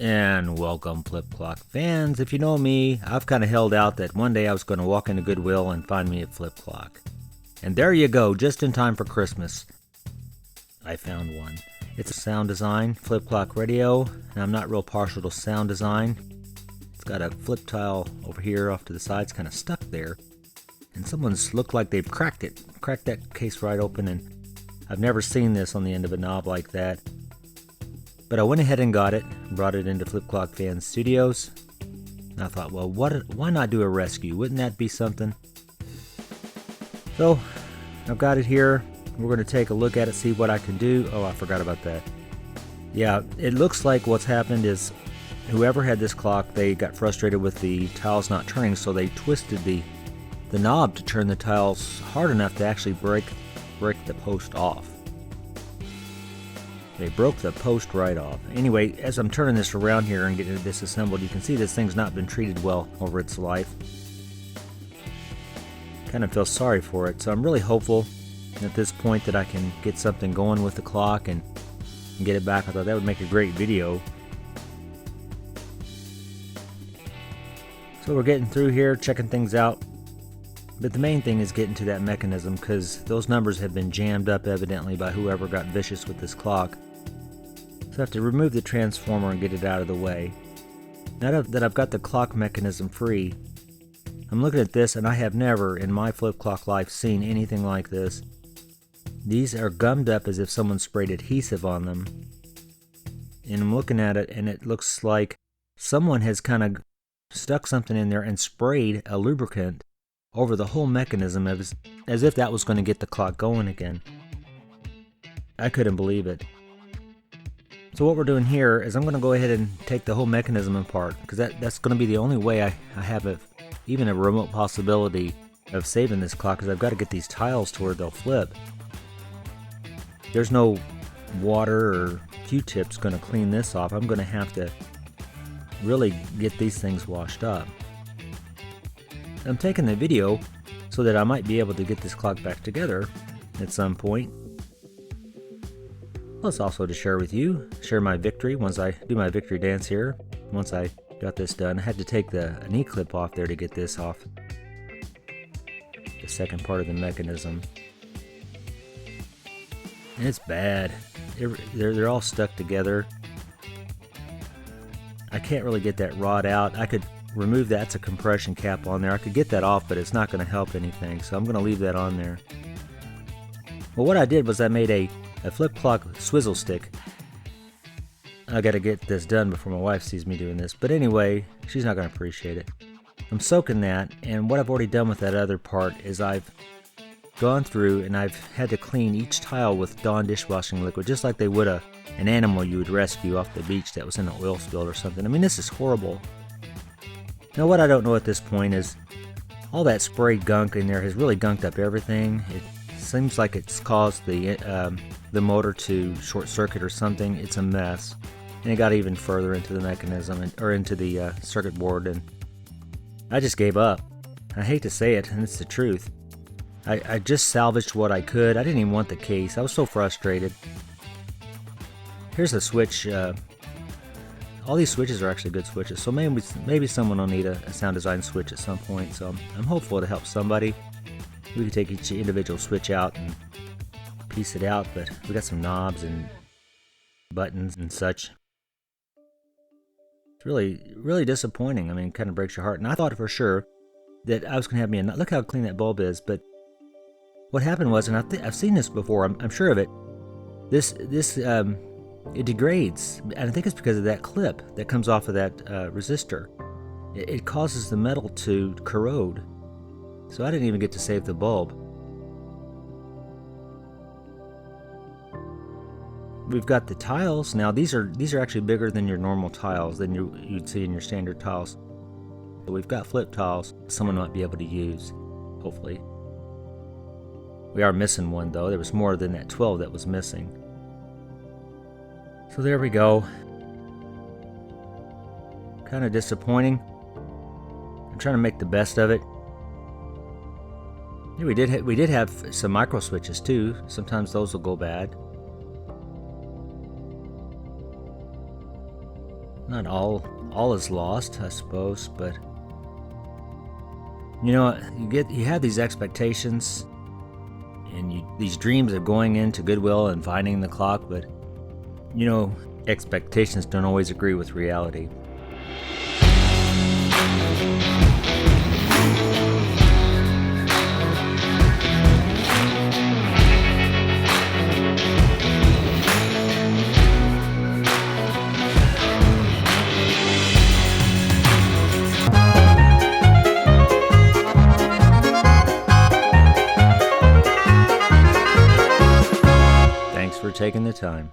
And welcome, Flip Clock fans. If you know me, I've kind of held out that one day I was going to walk into Goodwill and find me a flip clock. And there you go, just in time for Christmas. I found one. It's a sound design flip clock radio, and I'm not real partial to sound design. It's got a flip tile over here off to the side, it's kind of stuck there. And someone's looked like they've cracked that case right open, and I've never seen this on the end of a knob like that. But I went ahead and got it, brought it into Flip Clock Fans Studios. And I thought, well, why not do a rescue? Wouldn't that be something? So, I've got it here. We're going to take a look at it, see what I can do. Oh, I forgot about that. Yeah, it looks like what's happened is whoever had this clock, they got frustrated with the tiles not turning, so they twisted the knob to turn the tiles hard enough to actually break the post off. They broke the post right off. Anyway, as I'm turning this around here and getting it disassembled, you can see this thing's not been treated well over its life. Kind of feel sorry for it, so I'm really hopeful at this point that I can get something going with the clock and get it back. I thought that would make a great video. So we're getting through here, checking things out. But the main thing is getting to that mechanism, because those numbers have been jammed up evidently by whoever got vicious with this clock. So I have to remove the transformer and get it out of the way. Now that I've got the clock mechanism free, I'm looking at this, and I have never in my flip clock life seen anything like this. These are gummed up as if someone sprayed adhesive on them. And I'm looking at it, and it looks like someone has kind of stuck something in there and sprayed a lubricant over the whole mechanism as if that was going to get the clock going again. I couldn't believe it. So what we're doing here is I'm going to go ahead and take the whole mechanism apart, because that's going to be the only way I have even a remote possibility of saving this clock, because I've got to get these tiles to where they'll flip. There's no water or Q-tips going to clean this off. I'm going to have to really get these things washed up. I'm taking the video so that I might be able to get this clock back together at some point. Plus also to share my victory once I do my victory dance here. Once I got this done, I had to take the knee clip off there to get this off. The second part of the mechanism. And it's bad. They're all stuck together. I can't really get that rod out. I could remove that. It's a compression cap on there. I could get that off, but it's not going to help anything, so I'm going to leave that on there. Well, what I did was I made a flip clock swizzle stick. I got to get this done before my wife sees me doing this, but anyway, she's not going to appreciate it. I'm soaking that, and what I've already done with that other part is I've gone through and I've had to clean each tile with Dawn dishwashing liquid, just like they would an animal you would rescue off the beach that was in an oil spill or something. I mean, this is horrible. Now, what I don't know at this point is all that sprayed gunk in there has really gunked up everything. It seems like it's caused the motor to short circuit or something. It's a mess, and it got even further into the mechanism or into the circuit board, and I just gave up. I hate to say it, and it's the truth. I just salvaged what I could. I didn't even want the case. I was so frustrated. Here's a switch. All these switches are actually good switches, so maybe someone will need a sound design switch at some point, so I'm hopeful to help somebody. We can take each individual switch out and piece it out, but we got some knobs and buttons and such. It's really disappointing. I mean, it kind of breaks your heart, and I thought for sure that I was going to have me look how clean that bulb is, but what happened was, and I've seen this before, I'm sure of it, it degrades, and I think it's because of that clip that comes off of that resistor. It causes the metal to corrode, so I didn't even get to save the bulb. We've got the tiles. Now these are actually bigger than your normal tiles, than you'd see in your standard tiles. But we've got flip tiles someone might be able to use, hopefully. We are missing one though. There was more than that 12 that was missing. So there we go. Kind of disappointing. I'm trying to make the best of it. Yeah, we did have some micro switches too. Sometimes those will go bad. not all is lost, I suppose, but you have these expectations and these dreams of going into Goodwill and finding the clock, but expectations don't always agree with reality. Thanks for taking the time.